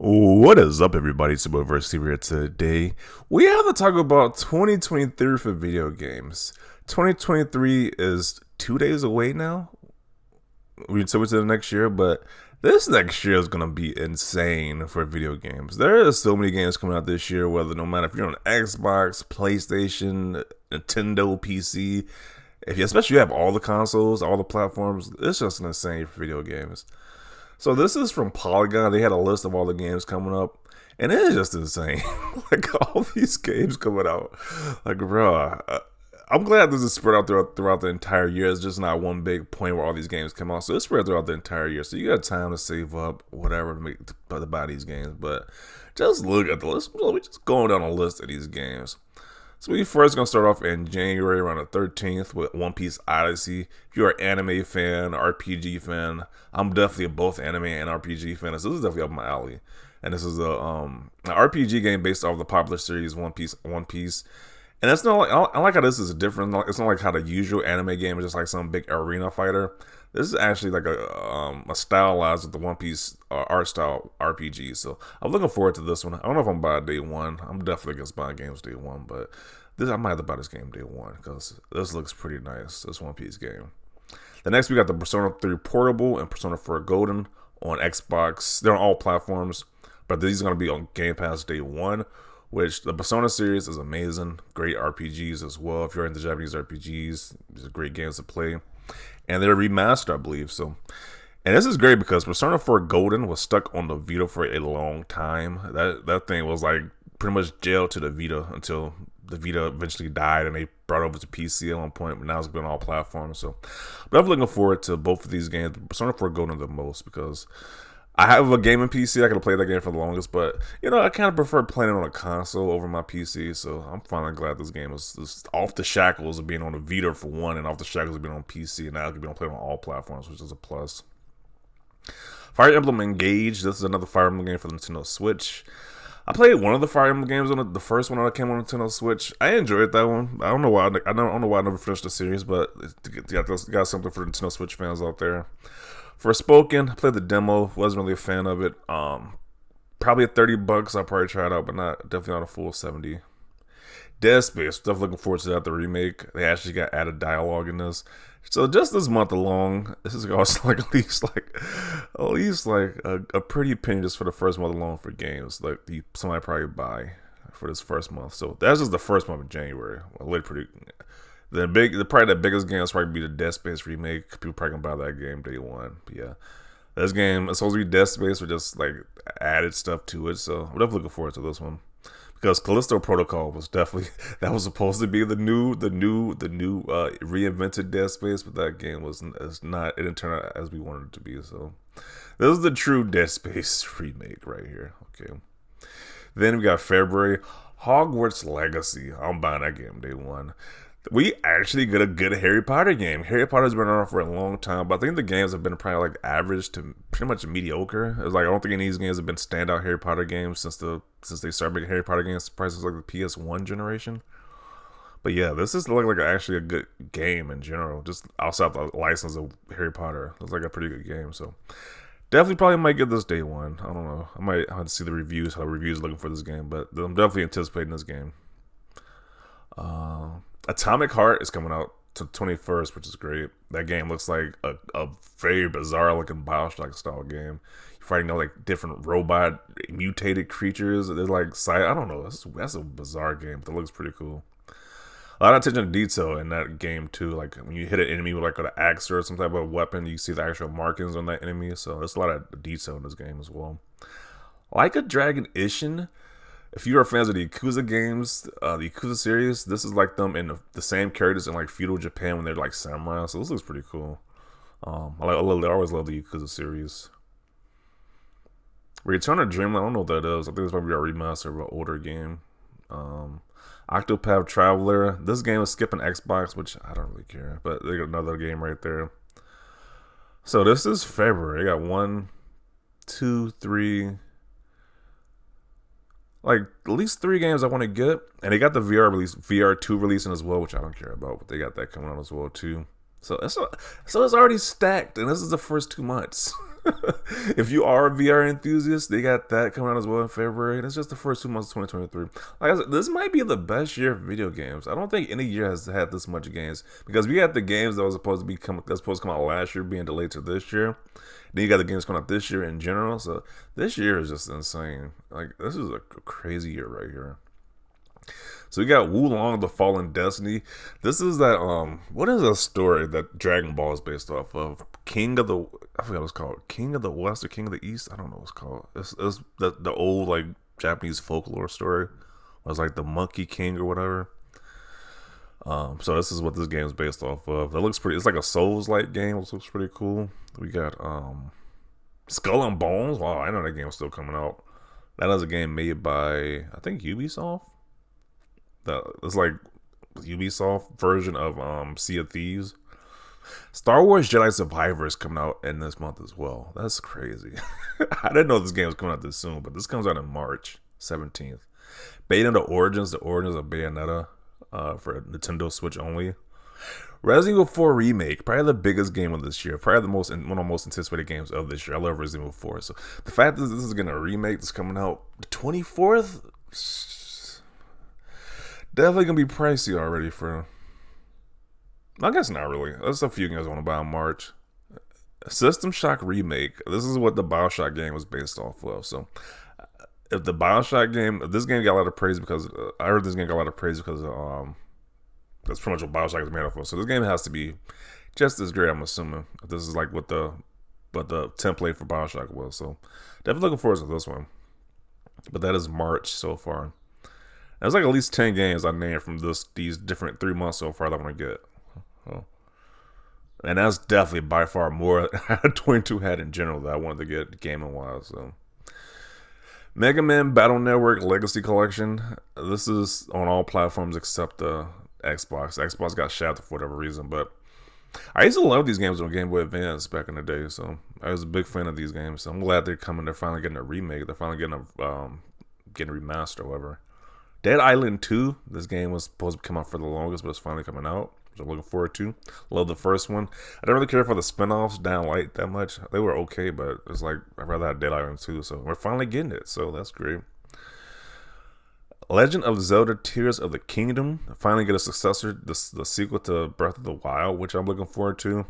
What is up, everybody? It's Subversity here today. We have to talk about 2023 for video games. 2023 is 2 days away now. We're to the next year, but this next year is gonna be insane for video games. There are so many games coming out this year. Whether no matter if you're on Xbox, PlayStation, Nintendo, PC, if you especially have all the consoles, all the platforms, it's just insane for video games. So this is from Polygon. They had a list of all the games coming up, and it is just insane. Like all these games coming out. Like, bro, I'm glad this is spread out throughout the entire year. It's just not one big point where all these games come out. So it's spread throughout the entire year. So you got time to save up whatever to buy these games. But just look at the list. We're just going down a list of these games. So we first gonna start off in January around the 13th with One Piece Odyssey. If you're an anime fan, RPG fan, I'm definitely a both anime and RPG fan. So this is definitely up my alley. And this is an RPG game based off the popular series One Piece. And it's not like I like how this is different. It's not like how the usual anime game is just like some big arena fighter. This is actually like a stylized with the One Piece art style RPG. So I'm looking forward to this one. I don't know if I'm buying day one. I'm definitely against buying games day one, but I might have to buy this game day one because this looks pretty nice. This One Piece game. The next we got the Persona 3 Portable and Persona 4 Golden on Xbox. They're on all platforms, but these are going to be on Game Pass day one. Which the Persona series is amazing. Great RPGs as well. If you're into Japanese RPGs, these are great games to play. And they're remastered, I believe. So, and this is great because Persona 4 Golden was stuck on the Vita for a long time. That thing was like pretty much jailed to the Vita until the Vita eventually died and they brought it over to PC at one point. But now it's been on all platforms. So, but I'm looking forward to both of these games. Persona 4 Golden the most because I have a gaming PC. I could have played that game for the longest, but I kind of prefer playing it on a console over my PC. So I'm finally glad this game is off the shackles of being on the Vita for one, and off the shackles of being on PC, and now it can be played on all platforms, which is a plus. Fire Emblem Engage. This is another Fire Emblem game for the Nintendo Switch. I played one of the Fire Emblem games on the first one that came on Nintendo Switch. I enjoyed that one. I don't know why. I don't know why I never finished the series, but it got something for the Nintendo Switch fans out there. Forspoken, I played the demo, wasn't really a fan of it. Probably at $30, I'll probably try it out, but definitely not a full 70. Dead Space, definitely looking forward to that, the remake. They actually got added dialogue in this. So just this month alone, this is cost like at least a pretty penny just for the first month alone for games. Like somebody probably buy for this first month. So that's just the first month of January. Probably the biggest game is probably be the Dead Space remake. People probably gonna buy that game day one. But yeah, this game is supposed to be Dead Space with just like added stuff to it. So I'm definitely looking forward to this one because Callisto Protocol was definitely that was supposed to be the new reinvented Dead Space, but that game is not. It didn't turn out as we wanted it to be. So this is the true Dead Space remake right here. Okay. Then we got February, Hogwarts Legacy. I'm buying that game day one. We actually get a good Harry Potter game. Harry Potter's been around for a long time, but I think the games have been probably like average to pretty much mediocre. It's like I don't think any of these games have been standout Harry Potter games since they started making Harry Potter games. Prices like the PS1 generation. But yeah, this is like actually a good game in general. Just outside the license of Harry Potter, it's like a pretty good game. So definitely probably might get this day one. I don't know. I might have to see the reviews, how reviews are looking for this game, but I'm definitely anticipating this game. Atomic Heart is coming out to 21st, which is great. That game looks like a very bizarre looking BioShock style game. You're fighting like different robot mutated creatures. They're like I don't know. That's a bizarre game, but it looks pretty cool. A lot of attention to detail in that game too. Like when you hit an enemy with like an axe or some type of weapon, you see the actual markings on that enemy. So there's a lot of detail in this game as well. Like a Dragon Ishin. If you are fans of the Yakuza games, the Yakuza series, this is like them in the same characters in like feudal Japan when they're like samurai. So this looks pretty cool. I always love the Yakuza series. Return of Dreamland, I don't know what that is. I think it's probably a remaster of an older game. Octopath Traveler. This game is skipping Xbox, which I don't really care. But they got another game right there. So this is February. I got 1, 2, 3... like at least 3 games I want to get, and they got the VR2 releasing as well, which I don't care about, but they got that coming out as well too. So it's already stacked, and this is the first 2 months. If you are a VR enthusiast, they got that coming out as well in February. That's just the first 2 months of 2023. Like I said, this might be the best year for video games. I don't think any year has had this much games because we had the games that was supposed to come out last year being delayed to this year. Then you got the games coming out this year in general. So this year is just insane. Like this is a crazy year right here. So we got Wo Long, the Fallen Destiny. This is that what is a story that Dragon Ball is based off of? King of the, I forgot what it's called. King of the West or King of the East? I don't know what it's called. It's the old like Japanese folklore story. It was like the Monkey King or whatever. So this is what this game is based off of. It looks pretty. It's like a Souls-like game, which looks pretty cool. We got Skull and Bones. Wow, I know that game was still coming out. That is a game made by I think Ubisoft. It's like Ubisoft version of Sea of Thieves. Star Wars Jedi Survivor is coming out in this month as well. That's crazy. I didn't know this game was coming out this soon, but this comes out in March 17th. Bayonetta Origins, the Origins of Bayonetta for Nintendo Switch only. Resident Evil 4 Remake, probably the biggest game of this year. Probably one of the most anticipated games of this year. I love Resident Evil 4. So the fact that this is going to remake, this coming out the 24th, definitely going to be pricey already for... I guess not really. There's a few games I want to buy in March. System Shock Remake. This is what the BioShock game was based off of. So if the BioShock game, if this game got a lot of praise because I heard this game got a lot of praise because that's pretty much what BioShock is made off of. So this game has to be just as great, I'm assuming. This is like what the template for BioShock was. So definitely looking forward to this one. But that is March so far. There's like at least 10 games I named from these different 3 months so far that I want to get. And that's definitely by far more 22 had in general that I wanted to get gaming wise. So Mega Man Battle Network Legacy Collection. This is on all platforms except the Xbox. Xbox got shafted for whatever reason, but I used to love these games on Game Boy Advance back in the day. So I was a big fan of these games. So I'm glad they're coming. They're finally getting a remake. They're finally getting remastered or whatever. Dead Island 2. This game was supposed to come out for the longest, but it's finally coming out. Which I'm looking forward to. Love the first one. I don't really care for the spinoffs down light that much. They were okay, but it's like I'd rather have Dead Island 2. So we're finally getting it. So that's great. Legend of Zelda Tears of the Kingdom. Finally get a successor, the sequel to Breath of the Wild, which I'm looking forward to.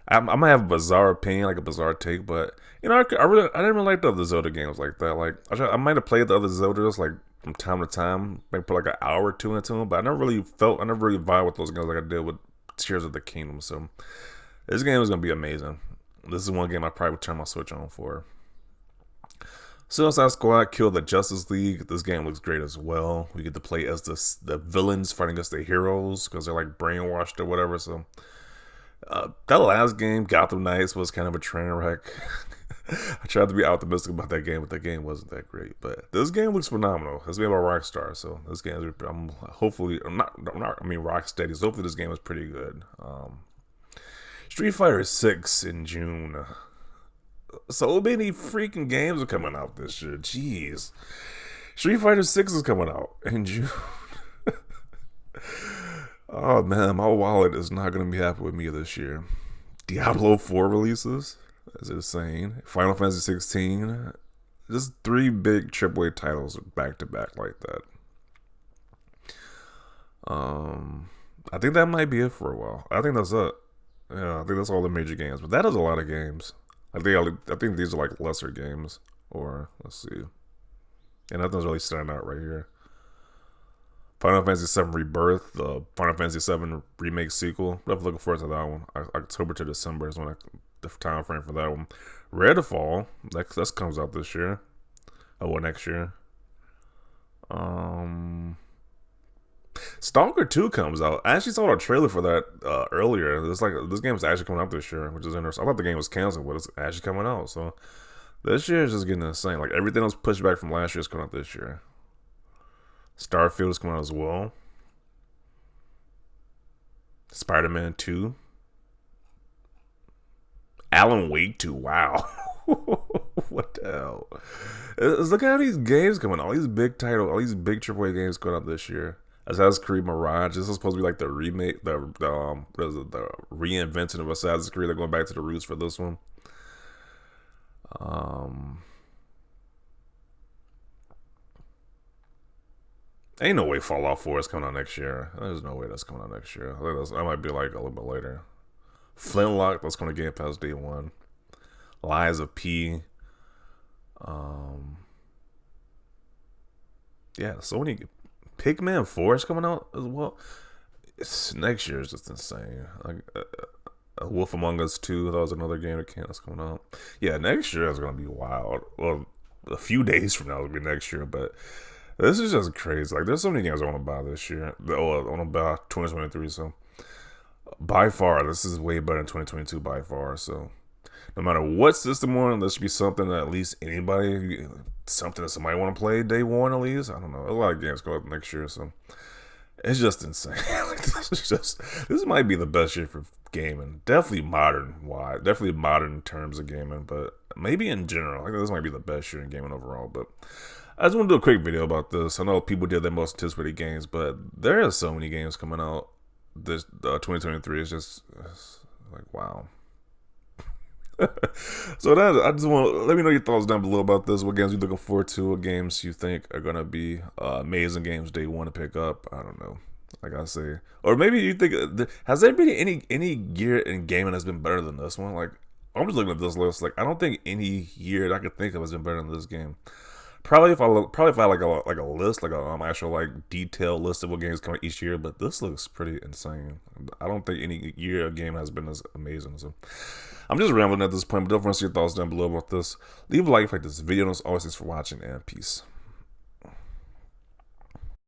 I might have a bizarre opinion, like a bizarre take, but you know, I didn't really like the other Zelda games like that. Like I might have played the other Zeldas like from time to time, maybe put like an hour or two into them, but I never really vibed with those games like I did with Tears of the Kingdom. So this game is gonna be amazing. This is one game I probably would turn my Switch on for. Suicide Squad Kill the Justice League. This game looks great as well. We get to play as the villains fighting against the heroes because they're like brainwashed or whatever. So that last game, Gotham Knights, was kind of a train wreck. I tried to be optimistic about that game, but that game wasn't that great. But this game looks phenomenal. It's made by Rockstar, so this game is Rocksteady. So hopefully this game is pretty good. Street Fighter 6 in June. So many freaking games are coming out this year. Jeez. Street Fighter 6 is coming out in June. Oh man, my wallet is not going to be happy with me this year. Diablo 4 releases. That's insane. Final Fantasy 16. Just 3 big AAA titles back to back like that. I think that might be it for a while. I think that's it. Yeah, I think that's all the major games. But that is a lot of games. I think these are like lesser games. Or let's see. And nothing's really standing out right here. Final Fantasy VII Rebirth, the Final Fantasy VII remake sequel. I'm looking forward to that one. October to December is when the time frame for that one. Redfall, that comes out this year. Oh, well, next year. Stalker 2 comes out. I actually saw a trailer for that earlier. This game is actually coming out this year, which is interesting. I thought the game was canceled, but it's actually coming out. So this year is just getting insane. Like everything was pushed back from last year is coming out this year. Starfield is coming out as well. Spider-Man 2. Alan Wake 2. Wow. What the hell? Look at all these games coming out. All these big titles, all these big AAA games coming out this year. Assassin's Creed Mirage. This is supposed to be like the remake, the reinvention of Assassin's Creed. They're going back to the roots for this one. Um, Ain't no way Fallout 4 is coming out next year. There's no way that's coming out next year. I think that might be like a little bit later. Flintlock, that's going to Game Pass day one. Lies of P. Um, yeah, Sony. Pikmin 4 is coming out as well. Next year is just insane. Like Wolf Among Us 2, that was another game that's coming out. Yeah, next year is going to be wild. Well, a few days from now will be next year, but this is just crazy. Like, there's so many games I want to buy this year. Oh, I want to buy 2023. So, by far, this is way better than 2022 by far. So, no matter what system we're on, this should be something that at least something that somebody want to play day one at least. I don't know. A lot of games go up next year, so it's just insane. Like, this might be the best year for gaming. Definitely definitely modern in terms of gaming, but maybe in general, like this might be the best year in gaming overall. But I just want to do a quick video about this. I know people did their most anticipated games, but there are so many games coming out. This 2023 is just like wow. So that I just want to let me know your thoughts down below about this. What games you looking forward to? What games you think are gonna be amazing games day one to pick up? I don't know. Like I say, or maybe you think has there been any year in gaming that's been better than this one? Like I'm just looking at this list. Like I don't think any year that I could think of has been better than this game. Probably if I had like a list, like a actual like detailed list of what games come out each year, but this looks pretty insane. I don't think any year a game has been as amazing. So I'm just rambling at this point, but don't want to see your thoughts down below about this. Leave a like if you like this video, and as always, thanks for watching, and peace.